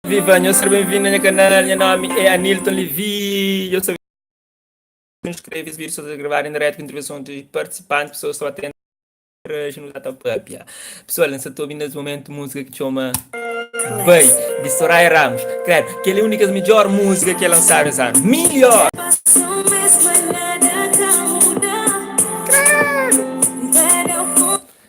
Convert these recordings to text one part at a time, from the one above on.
Viva, eu sou bem-vindo ao canal, meu nome é Anilton Levi, eu sou inscreve esse vídeo, estou a gravar em direto com intervenção de participantes, pessoas estão atentas no Datapapia. Pessoal, nessa estou ouvindo nesse momento música que chama Bem, de Soraya Ramos. Claro, que é a única melhor música que é lançada esse ano. Melhor!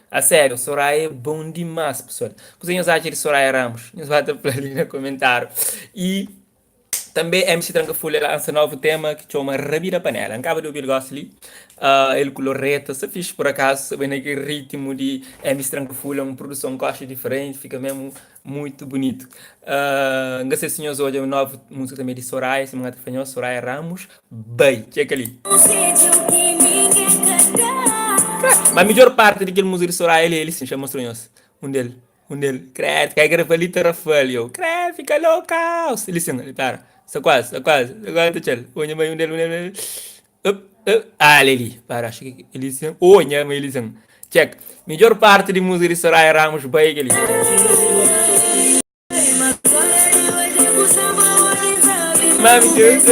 A sério, Soraya é bom demais, pessoal. Cozinhas acham de Soraya Ramos? Nos bata por ali no comentário. E também MC Trancafolha lança novo tema que chama Rabira Panela. Acaba de ouvir o gosto ali. Ele coloreta, se fiz por acaso, sabendo aquele ritmo de MC Trancafolha, uma produção que eu acho diferente, fica mesmo muito bonito. Não sei se senhores hoje é uma nova música também de Soraya, se me engano, Soraya Ramos. Bem, checa ali. Mas a melhor parte daquele música de Soraya, ele se chama Sonhos. Um dele. Um dele. Credo, que aí grava ali Rafael. Eu, credo, fica louco. Ele assim, ele para. Está quase, está quase. Agora está chill. Olha, mãe, um dele, um dele. Ah, ele. Para, acho que ele assim. Olha, mãe, ele assim. Check. Melhor parte de música de Soraya Ramos, bem, ele. Mami, Deus,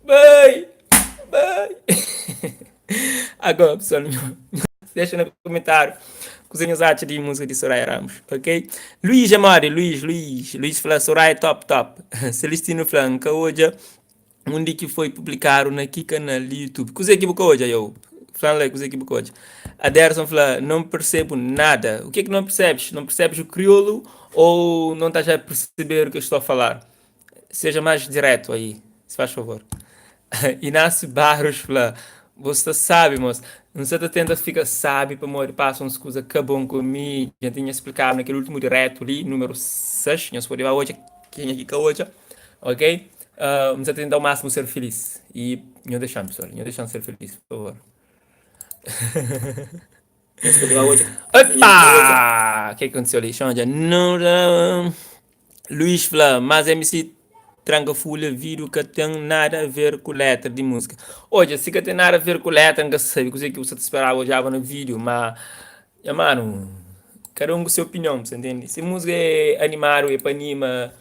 bem, bem. Agora, pessoal, deixa no comentário cozinhas arte de música de Soraya Ramos, ok? Luís Amari, Luís fala Soraya top top. Celestino Flanca hoje um dia que foi publicado na aqui canal do YouTube. Coisa equivocou hoje, eu. Falando coisa equivocou hoje. A Derson fala, não percebo nada. O que é que não percebes? Não percebes o crioulo ou não estás a perceber o que eu estou a falar? Seja mais direto aí, se faz favor. Inácio Barros fala, você sabe, moço, não se tenta ficar sabe para morrer, passa umas coisas que bom comigo. Já tinha explicado naquele último direto ali, número 6, nós podemos hoje, quem aqui que hoje, ok? Vamos tentar ao máximo ser feliz. E não deixamos, pessoal, não deixamos ser feliz, por favor. Opa! O que aconteceu ali? Xanja, não, não. Luís Flá, mas MC Tranca Folha vídeo que tem nada a ver com letra de música. Olha, se que tem nada a ver com letra, não sei o que você te esperava hoje no vídeo, mas, ja, mano, cada um com sua opinião, você entende? Se música é animar, é para anima,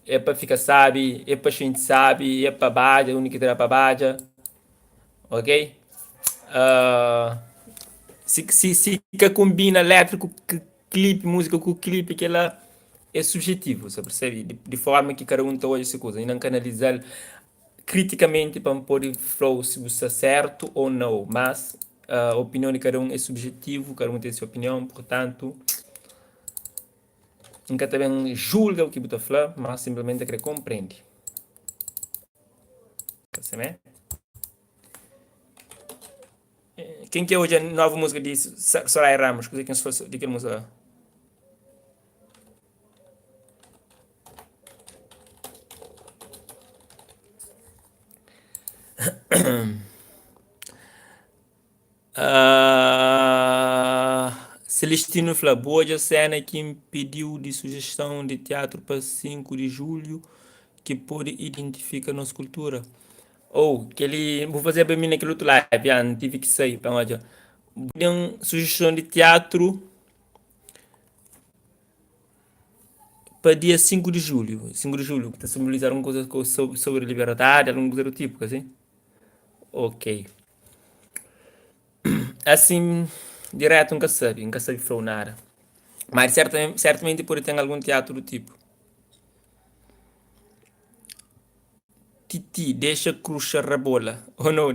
é para ficar sabe, é para gente sabe, é para baja, a única que terá para baja, ok? Ah, se que combina letra com clipe, música com clipe, que ela é subjetivo, você percebe? De forma que cada um está hoje essa coisa, e não canalizar criticamente para poder falar se você é certo ou não, mas a opinião de cada um é subjetivo, cada um tem sua opinião, portanto, nunca também julga o que você fala, mas simplesmente que compreende. Percebe? Quem que é hoje a nova música de Soraya Ramos? Que se fosse de que música? Celestino Flaboja, cena que impediu de sugestão de teatro para 5 de julho, que pode identificar nossa cultura. Ou, que ele, vou fazer para mim naquele outro live, não tive que sair, para onde? Uma sugestão de teatro para dia 5 de julho. 5 de julho, que está a simbolizar alguma coisa sobre liberdade, alguma coisa do tipo, assim? Ok. Assim, direto nunca sabe falar nada. Mas certamente pode ter algum teatro do tipo. Titi, deixa cruxar a bola. Ou não,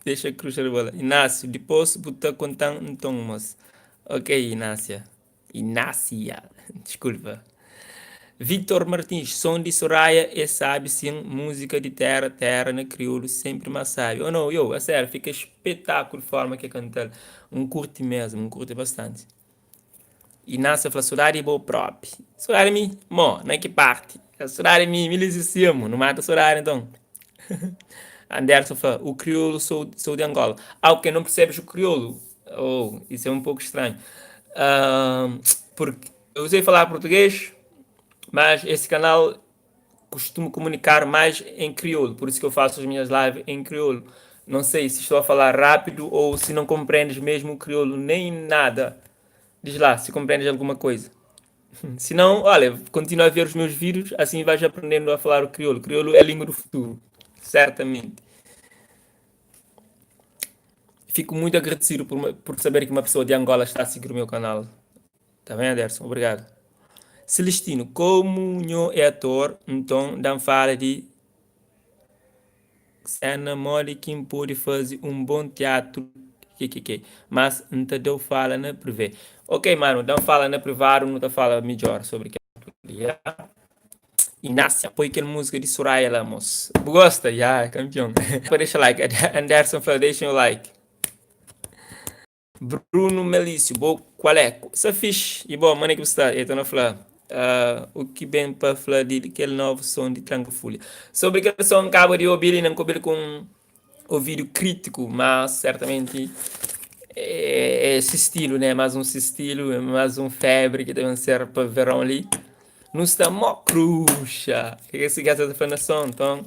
deixa cruxar a bola. Inácio, depois botar contar então, mas. Ok, Inácia. Inácia, desculpa. Victor Martins, som de Soraya é sabe sim, música de terra, terra na crioulo, sempre mais sabe. Ou não, a sério, fica espetáculo a forma que canta. Um curte mesmo, um curte bastante. Inácia fala, Soraya é boa próprio. Soraya me, mo, não é que parte. Soraya me, milicíssimo, não mata Soraya então. Anderson fala, o crioulo sou de Angola. Ah, ok, não percebes o crioulo? Oh, isso é um pouco estranho. Ah, porque eu sei falar português, mas esse canal costumo comunicar mais em crioulo, por isso que eu faço as minhas lives em crioulo. Não sei se estou a falar rápido ou se não compreendes mesmo o crioulo, nem nada. Diz lá, se compreendes alguma coisa. Se não, olha, continua a ver os meus vídeos, assim vais aprendendo a falar o crioulo. O crioulo é a língua do futuro, certamente. Fico muito agradecido por saber que uma pessoa de Angola está a seguir o meu canal. Tá bem, Anderson? Obrigado. Celestino, como Nho é ator, então não fala de cena mole que pode fazer um bom teatro, mas não te deu fala na privê. Ok, mano, não fala na privado, não te fala melhor sobre que yeah. Inácia, põe aquela música de Soraya Lamos. Gosta? Yeah, campeão. Deixa like. Anderson, deixa o like. Bruno Melício, qual é? Essa fixe. E bom, mano, que você está? Eu estou na falar. O que bem para falar de aquele novo som de Tranca Folha. Sobre aquele som, acabo de ouvir e não coube com ouvido crítico, mas certamente é esse estilo, né? Mais um estilo, mais um febre que deve ser para verão ali. Não está mó cruxa. O que esse gato está falando som? Então,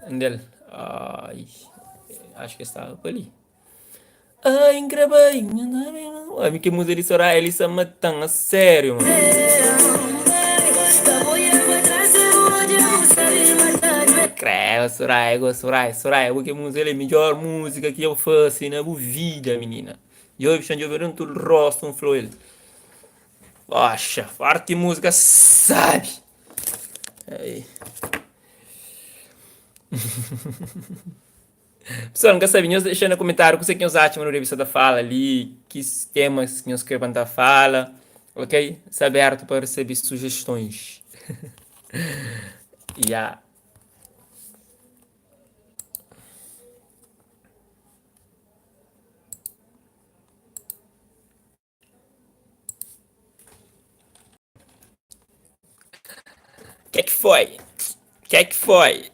andele. Ai, acho que está ali. Ai, engravei. Ai, que música de Soraya, ele está matando, a sério, mano. Creva, Soraya, Soraya, porque música é a melhor música que eu faço na minha vida, menina. E hoje, eu ver um todo rosto, um flow ele. Poxa, forte música, sabe? Aí. Pessoal, nunca sabia, deixa no comentário o que vocês acham na revista da fala ali, que temas que nós queremos da fala, ok? Está aberto para receber sugestões. Yeah. O que é que foi? O que é que foi?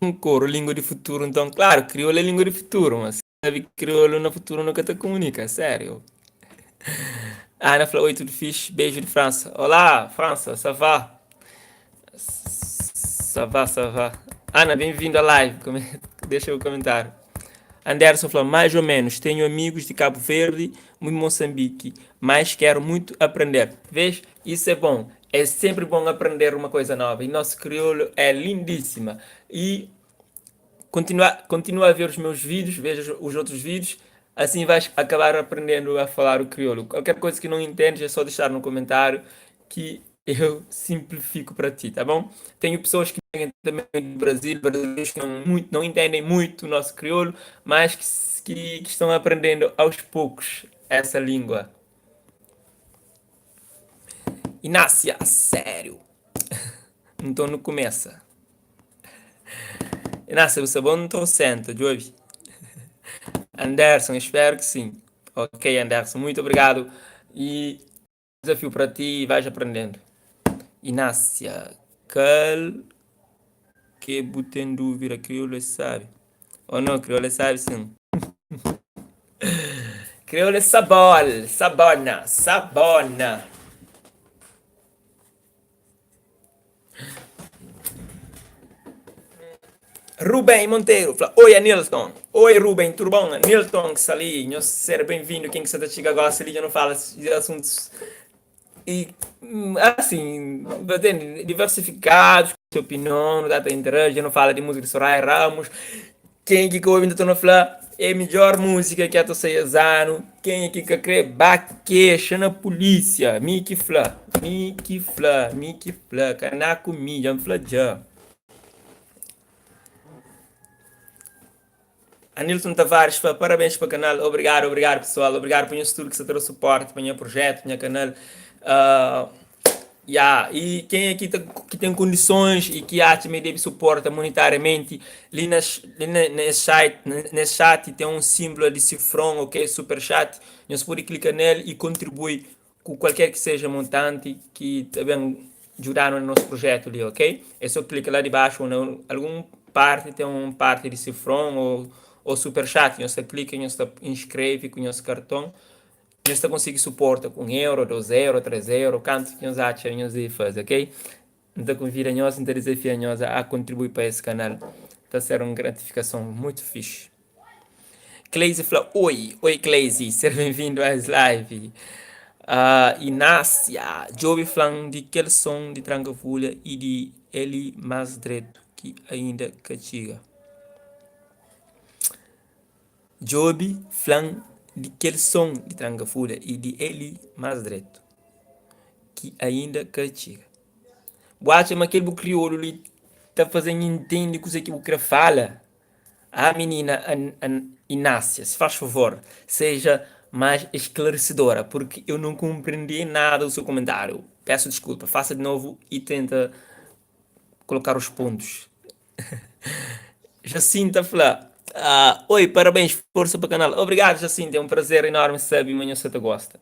Um coro, língua de futuro, então, claro, crioulo é língua de futuro, mas sabe que crioulo no futuro nunca te comunica, sério. A Ana falou, oi, tudo fixe, beijo de França. Olá, França, ça va? Ça va, ça va. Ana, bem-vindo à live, deixa o comentário. Anderson falou, mais ou menos, tenho amigos de Cabo Verde e Moçambique, mas quero muito aprender. Vês? Isso é bom. É sempre bom aprender uma coisa nova. E nosso crioulo é lindíssima. E continua a ver os meus vídeos, veja os outros vídeos, assim vais acabar aprendendo a falar o crioulo. Qualquer coisa que não entendes é só deixar no comentário que eu simplifico para ti, tá bom? Tenho pessoas que vêm também do Brasil, brasileiros que não entendem muito o nosso crioulo, mas que estão aprendendo aos poucos essa língua. Inácia, sério. Então não começa. Inácia, você bom não estou senta, Jovi. Anderson, espero que sim. Ok, Anderson, muito obrigado. E desafio para ti e vais aprendendo. Inácia, que botem dúvida, crioulo sabe. Ou não, crioulo sabe sim. Crioulo sabol, sabona, sabona. Rubem Monteiro, fala, oi, Nilton. Oi, Rubem, tudo bom? Nilton, que está ali, seja bem-vindo. Quem que você está chegando agora, se liga, não fala de assuntos e assim, diversificados, sua opinião, não dá para interagir, não fala de música de Soraya Ramos. Quem aqui que ouve ainda não falar é a melhor música que a tô ano. Quem aqui que crê baquecha na polícia, Miki Fla, canaco milha, fla já. Anilton Tavares, parabéns para o canal, obrigado pessoal, obrigado por isso tudo que você trouxe suporte para o meu projeto, para o canal. Uh, yeah. E quem aqui que tem condições e que acha que me deve suportar monetariamente, nesse chat tem um símbolo de cifrão, ok? Super chat. Você pode clicar nele e contribuir com qualquer que seja montante que também ajudar no nosso projeto ali, ok? É só clicar lá de baixo, algum parte tem um parte de cifrão ou super chat. Você clica, você inscreve com o nosso cartão. Você consegue suportar com euro, 2 euros, 3 euros, quanto que nós achamos de fazer, ok? Então convida nós, então desafia nós a contribuir para esse canal. Está sendo uma gratificação muito fixe. Cleise fala, oi Cleise, seja bem-vindo às lives. Inácia, já ouvi falar de aquele som de Trancafolha e de Eli Masdreto, que ainda castiga. Já ouvi falar de aquele som de Trancafolha e de Eli Masdreto, que ainda castiga. Boate, mas aquele crioulo ali tá fazendo entender o que o que fala. A menina Inácia, se faz favor, seja mais esclarecedora, porque eu não compreendi nada do seu comentário. Peço desculpa, faça de novo e tenta colocar os pontos. Jacinta fala, oi, parabéns, força para o canal. Obrigado, Jacinta, é um prazer enorme saber, manhã você te gosta.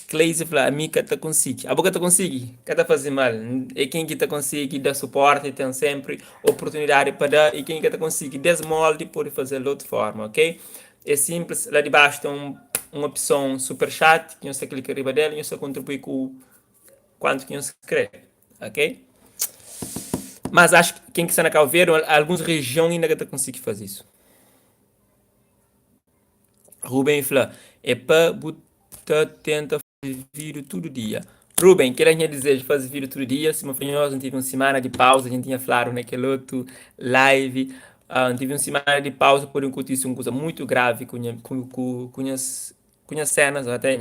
Cleise fala, a mim que te consigo. A boca te consigo, que te fazer mal. É quem que te consigo dar suporte, tem sempre oportunidade para dar, e quem que te consigo desmolde pode fazer de outra forma, ok? É simples, lá de baixo tem uma opção super chat, que você clica arriba dela e você contribui com quanto que você quer, ok? Mas acho que quem que está na Calveiro, algumas regiões ainda que te consigo fazer isso. Rubem fala, é para botar tenta fazer vídeo todo dia. Rubem, queria dizer, fazer vídeo todo dia, se uma nós não tive uma semana de pausa, a gente tinha falado naquele outro live, tive uma semana de pausa por enquanto isso é uma coisa muito grave com as cenas, até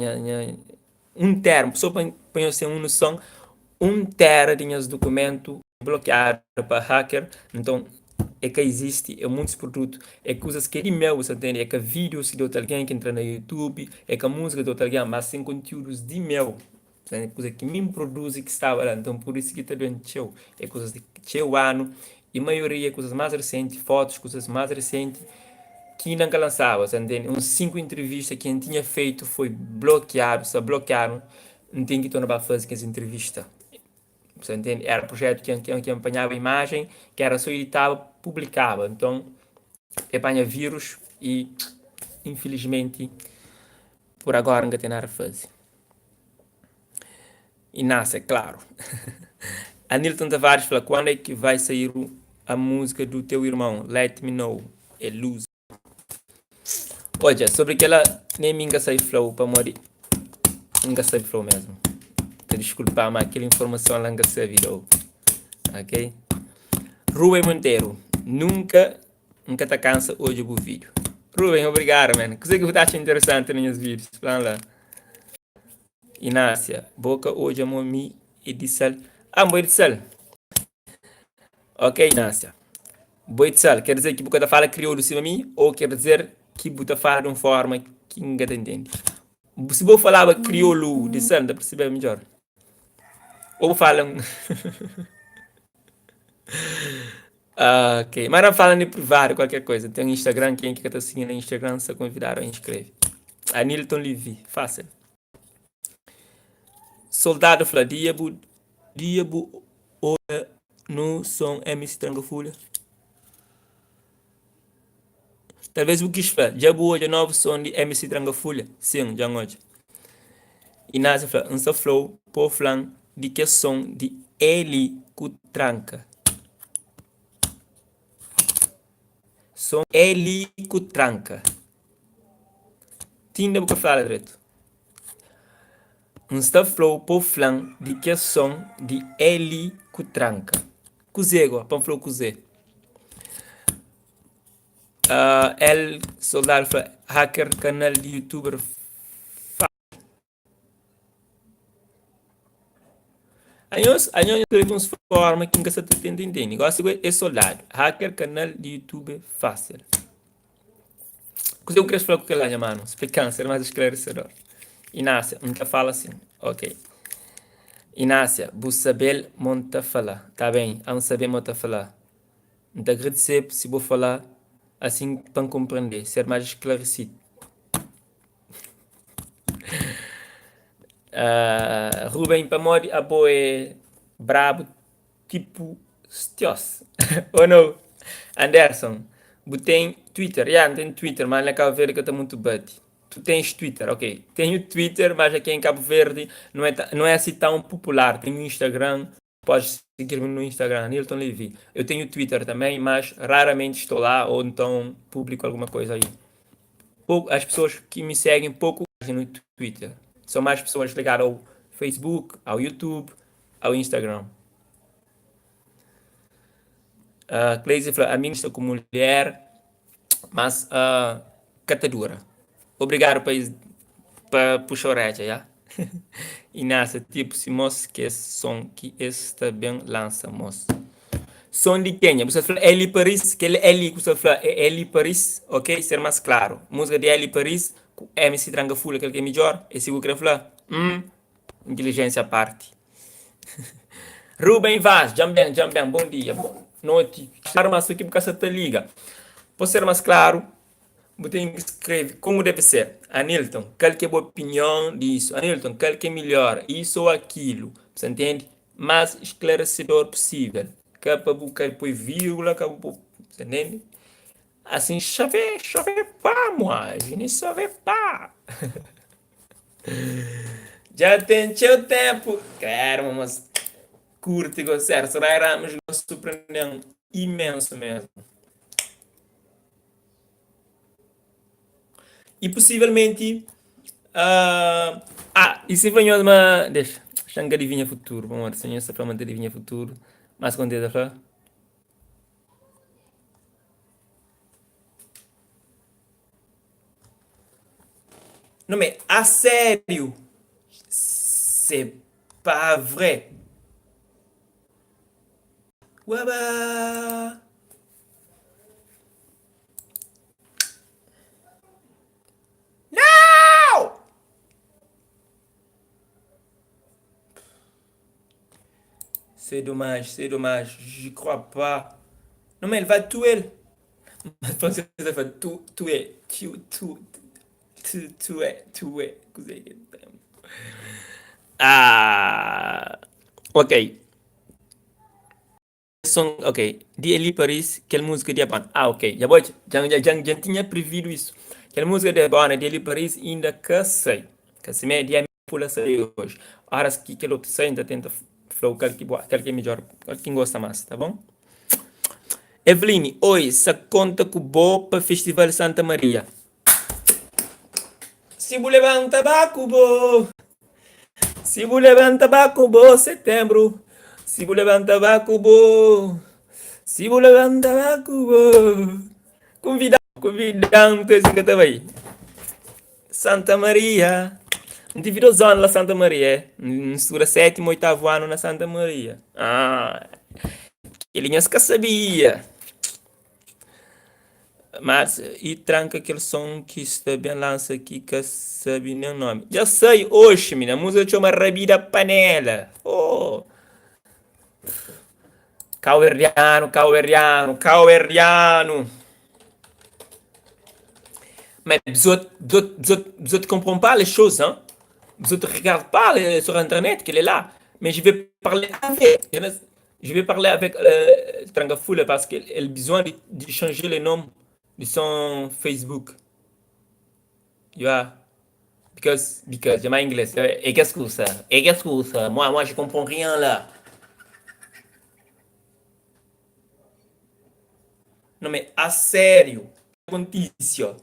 um termo, só para você uma noção, um tera de documento bloqueado para hacker, então é que existe é muitos produtos, é coisas que é meu, você entende? É que vídeos de outro alguém que entra no YouTube, é que a música de outro alguém, mas sem conteúdos de meu. É coisa que me produz e que estava lá, então por isso que está doente show. É coisas de seu ano, e a maioria é coisas mais recentes, fotos, coisas mais recentes, que nunca lançava, você entende? Uns 5 entrevistas que a gente tinha feito foi bloqueado, só bloquearam, não tem que tornar para fazer essa entrevista. Você entende? Era um projeto que apanhava imagem, que era só editava, publicava. Então, apanha vírus e, infelizmente, por agora não tem nada a fazer. E nasce, é claro. Anilton Tavares fala, quando é que vai sair a música do teu irmão? Let me know. É luz. Olha, sobre aquela, nem me engasei flow, para morrer. Engasei flow mesmo. Desculpa, mas aquela informação lá engasei virou. Ok? Rubem Monteiro, nunca te cansa hoje o vídeo. Rubem, obrigado, mano. Coisa que você acha interessante nos meus vídeos. Plan lá. Inácia, boca hoje a momi edicel. Boi edicel. Ok, Inácia. Boi edicel, quer dizer que você fala crioulo cima de mim ou quer dizer que você fala de uma forma que ninguém te entende? Se você falava crioulo de cel, dá para perceber melhor. Ou falam. Ok, mas não fala de privado, qualquer coisa. Tem um Instagram, quem que está seguindo no Instagram, se convidar, inscreve. Anilton Livy, fácil. Soldado fala, diabo, olha no som MC Trancafolha. Talvez o que fala, diabo olha novo som de MC Trancafolha. Sim, já hoje. Inácio fala, um flow, por flan, de que som de Eli Cutranca. Som Eli Cutranca. Tinha que falar direito. Um flow por flan de que som de Eli Cutranca. Cuzego, para flow cuze. El soldado hacker canal de youtuber. Anhos escreve uns forma que nunca se entende. Negócio é soldado. Hacker canal de youtuber fácil. Cuzego eu queria falar com aquela mano. Explicando, ser mais esclarecedor. Inácia, nunca fala assim. Ok. Inácia, você saber monta falar. Tá bem, não saber monta falar. Não agradecer se vou falar assim para compreender, ser mais esclarecido. Rubem Pamori aboe brabo tipo stios. Ou não? Anderson, tu tem Twitter? Já, não tem Twitter, mas na Cabo Verde que está muito bate. Tu tens Twitter, ok. Tenho Twitter, mas aqui em Cabo Verde não é assim tão popular. Tenho Instagram, podes seguir-me no Instagram, Nilton Levy. Eu tenho Twitter também, mas raramente estou lá ou então publico alguma coisa aí. As pessoas que me seguem pouco no Twitter. São mais pessoas ligadas ao Facebook, ao YouTube, ao Instagram. Cleise falou, a mim estou com mulher, mas catadura. Obrigado para puxar a orelha, já? E nessa, tipo, se moço que som que está bem lança, moço. Som de Kenya, você fala Eli Paris, que ele Eli, você fala é Eli Paris, ok? Ser mais claro. Música de Eli Paris, com MC Tranga Full, aquele que é melhor, esse que eu quero falar, inteligência à parte. Ruben Vaz, Jamben, bom dia, boa noite. Claro, mas aqui porque você te liga. Para ser mais claro, você tem que escrever como deve ser. Anilton, qual que é a boa opinião disso? Anilton, qual que é melhor? Isso ou aquilo? Você entende? Mais esclarecedor possível. Que é para buscar depois vírgula, que é para... Você entende? Assim, chave pá, moi. Je ne savais pas. Já tem seu tempo. Claro, mas curte e gostar. Soraya Ramos nos surpreendeu imenso mesmo. E possivelmente. E se venho uma. Deixa. Xanga adivinha futuro. Vamos ver, senhor, se realmente adivinha futuro. Mais contente a falar. Não, mais a sério. C'est pas vrai. Uaba! Não! C'est dommage, c'est dommage. J'y crois pas. Non, mais elle va tuer. Ma française, elle va tuer. Tuer. Ok. Ok. De ali Paris, aquela música de Japan. Ok. Já tinha previsto isso. Aquela música de Japan, de ali Paris, ainda que sei. Que se me dia pula sair hoje. Horas que aquele outro sai, ainda tenta flow, aquele que é melhor, aquele que gosta mais, tá bom? Eveline, oi, se conta com o Bopa Festival Santa Maria. Se bu levanta baco, bo. Se bu levanta baco, bo, setembro. Se bu levanta baco, bo. Se bu levanta baco, bo. Convidando esse que estava aí. Santa Maria. Não tive zona lá Santa Maria, mistura sétimo, oitavo ano na Santa Maria. Ele nunca sabia. Mas, e tranca aquele som que está bem lança aqui, que sabe nem o nome. Já sei, hoje, menina, a música chama Rabida Panela. Oh! Caueriano. Mais vous ne comprends pas les choses, hein? Vous ne regardez pas sur Internet qu'il est là. Mais je vais parler avec. Je vais parler avec Trangafoula parce qu'elle a besoin de changer le nom de son Facebook. Tu vois? Because j'ai ma anglais. Et qu'est-ce que ça? Moi, je comprends rien là. Non, mais à sério. Contício.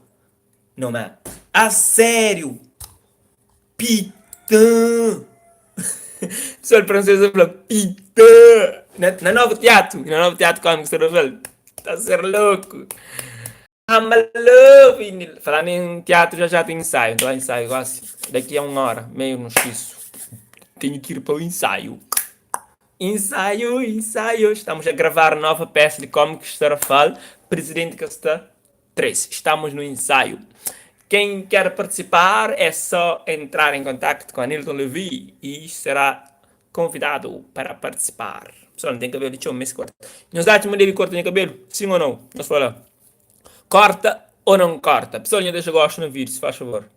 Non, mais à sério. Putain. Só o francês fala putain. Na novo teatro. Na novo teatro cômico, você fala. Tá a ser louco. I'm love. Falando em teatro, já tem ensaio. Então, ensaio quase daqui a 1 hora, meio no xiço. Tenho que ir para o ensaio. Ensaio. Estamos a gravar nova peça de cómico Starafal, Presidente Casta 3. Estamos no ensaio. Quem quer participar é só entrar em contato com a Nilton Levi e será convidado para participar. Pessoal, não tem cabelo, deixa eu me corta. Nos dá me deve cortar o cabelo? Sim ou não? Nós falamos. Corta ou não corta? Pessoal, deixa gosto no vídeo, se faz favor.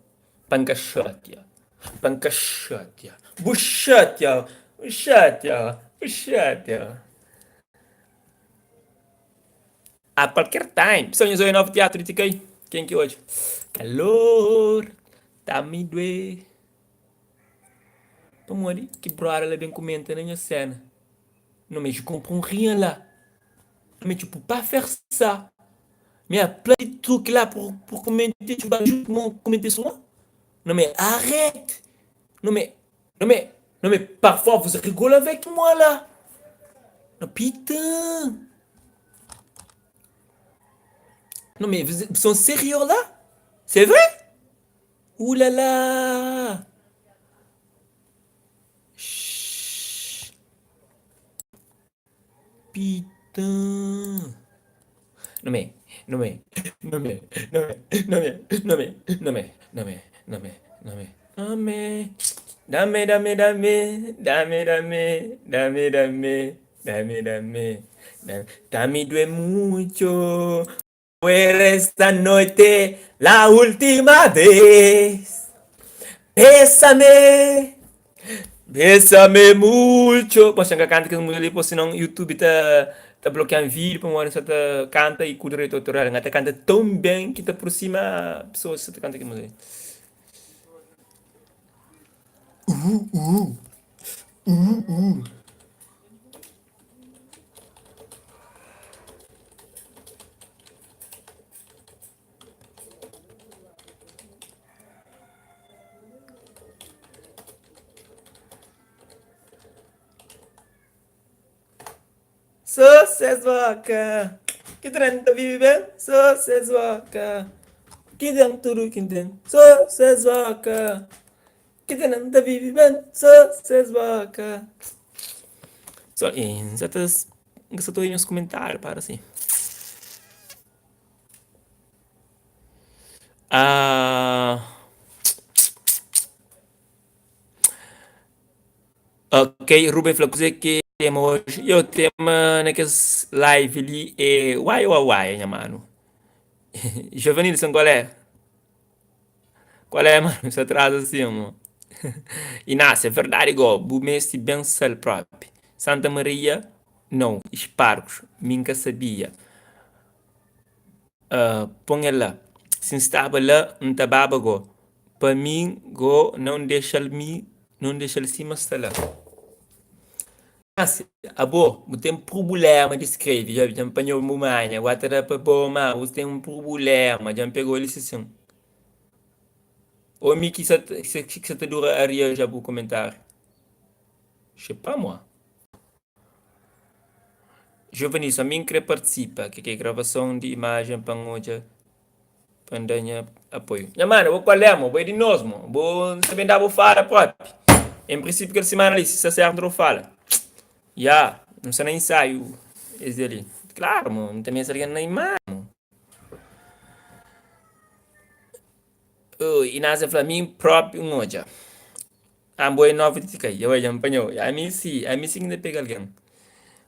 Pancachotia. Buchatia. A qualquer time. Pessoal, eu novo teatro, aí. Quem que hoje? Calor. Tá me doer. Vamos ali, que brother ela bem comenta na minha cena. Non mais je comprends rien là. Mais tu peux pas faire ça. Mais il y a plein de trucs là pour commenter. Tu vas juste commenter sur moi. Non mais arrête. Non mais, non mais, parfois vous rigolez avec moi là. Non putain. Non mais vous sont sérieux là? C'est vrai? Ouh là là. Chut. Putain. Non mais, non mais, non mais, non mais, non mais, non mais, non mais, non mais, non mais, non mais, non mais, dame, dame, dame, dame, dame, dame, dame, dame, dame, dame, dame due mucho. Fue esta noche la última vez. Bésame, bésame mucho. Bom, chega canta que as mulheres ali, senão YouTube tá bloqueando vídeo para uma só tá canta e com direito autoral. Até canta tão bem que tá por cima a pessoa só tá canta que música. Só ses vaca, que trenta vive, só ses vaca. Que dentro tudo que tem, só ses vaca. Que trenta vive, só ses vaca. Só, exatas, só tô aí nos comentários, para assim. Ah, ok, Ruben falou que tema hoje. Eu tema naqueles live ali é uai, uai, uai, minha mano. Giovanilson, qual é? Qual é, mano? Você atrasa assim, mano. Inácio, é verdade, igual. Bumeste bem sal próprio. Santa Maria, não. Espargos, nunca sabia. Põe ela. Se estava lá, não estava go. Para mim, go, não deixa ele cima, está lá. Mas, abo, tem um problema de escrever, já me apanhou uma manha, agora era para bom, mas você tem um problema, já me pegou ele assim. Ou me que ça te dura a rire, já vou comentar. Je sais pas moi. Giovanni, só mim que participa, que é gravação de imagem para hoje, para dar apoio. Minha mano, vou qual é, mo? Vou de nós, mo. Vou também dar vou falar próprio. Em princípio, que semana ali, se certo, não fala. Já, não sei nem ensaio, esse ali. Claro, mo, não tem mais alguém na imagem. E nasa fala, mim próprio hoje. Ah, boa nova de cá, eu já apanhou. A mim sim ainda pega alguém.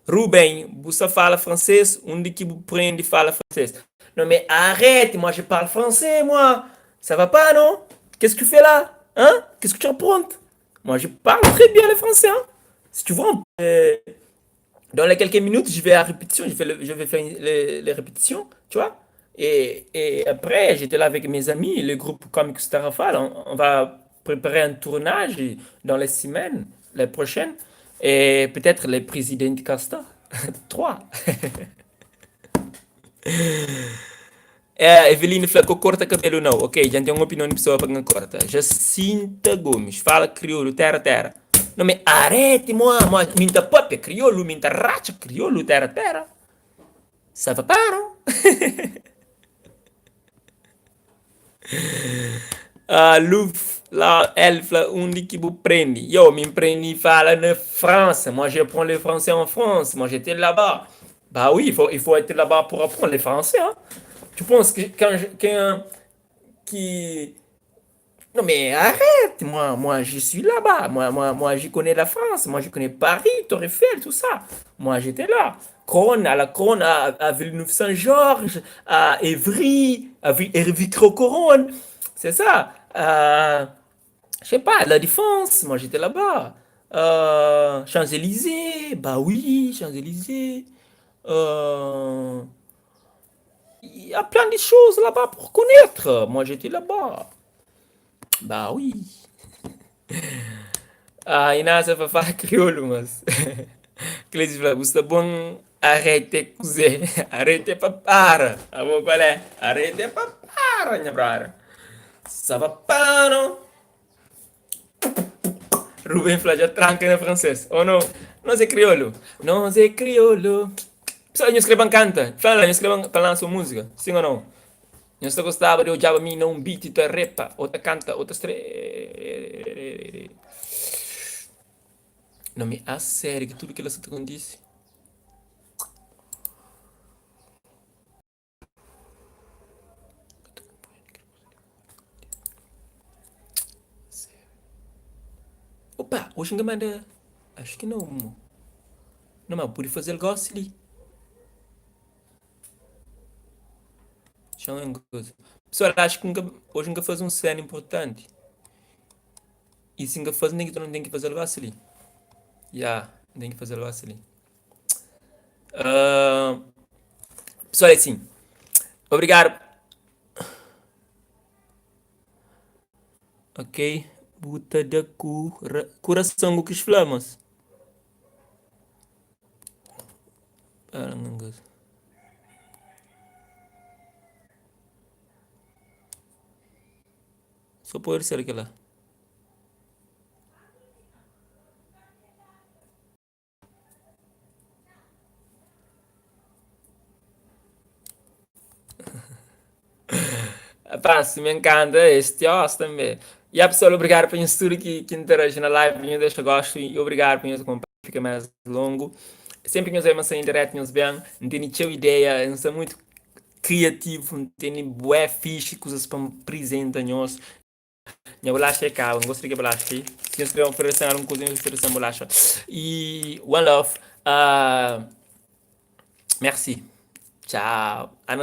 Ruben, você fala français, onde que vous prende fala français? Non mais arrête, moi je parle français, moi. Ça va pas, non? Qu'est-ce que tu fais là? Hein? Qu'est-ce que tu apprends? Moi je parle très bien le français, hein? Si tu veux, dans les quelques minutes, je vais à la répétition, je vais faire les répétitions, tu vois? Et après, j'étais là avec mes amis, le groupe Comic Starafal, on va préparer un tournage dans les semaines, les prochaines, et peut-être les présidents de Casta. Trois. Eveline falou que corta cabelo não. Ok, já tem uma opinião de pessoa para que corta. Jacinta Gomes, fala crioulo, terra, terra. Não me arrete, moi, minta pop, crioulo, minta racha, crioulo, terra, terra. Ça va pas, non? Luf, là, elle, onde que vous prenez? Yo, me prendi fala na France. Moi, j'apprends le français en France. Moi, j'étais là-bas. Bah oui, il faut être là-bas pour apprendre le français, hein. Tu penses que quand qui... Non mais arrête, moi je suis là-bas, moi je connais la France, moi je connais Paris, Tour Eiffel, tout ça. Moi j'étais là. Crone, à la Crone, à Villeneuve-Saint-Georges, à Évry, à Vitro-Coronne, c'est ça. Je sais pas, La Défense, moi j'étais là-bas. Champs-Élysées, bah oui, Champs-Élysées. Euh, Il y a plein de choses là-bas pour connaître. Moi j'étais là-bas. Bah oui. Inasa fa falar crioulo, mas. Cleiton fala, você bom arrete cozer. Arrete pra para. Amo qual é? Arrete pra para, minha brara. Sava pano. Rubem Flaja tranca em francês. Ou não? Nós é crioulo. Nós é crioulo. Pessoal, nós escrevam canta. Fala, nós escrevam para sua música. Sim ou não? Nós gostava de odiar a mim não beat e repa. Outra canta, outra não me a sério que tudo que ela se disse. Opa, hoje não manda. Acho que não. Não, mas pode fazer negócio ali. Deixa eu ver coisa. Pessoal, acho que hoje nunca faz um cena importante. E se nunca faz, nem que tu não tem que fazer negócio ali. Já, tem que fazer negócio ali. Ah, pessoal, é assim. Obrigado. Ok. Buta da coração que os flamas. Ah, não gosto. Só pode ser aquela. Pá, se me encanta este host também. E a pessoa, obrigado por isso tudo que interage na live, eu deixo gosto e obrigado por isso que fica mais longo. Sempre que nós vemos em direto, nós bem, não tem nenhuma ideia, não sou muito criativo, não tem bué fixe, coisas para me apresentar nós. Minha bolacha é cá, não gostaria de bolacha. Se nós queremos oferecer alguma coisa, nós oferecemos bolacha. E one love, merci. Tchau.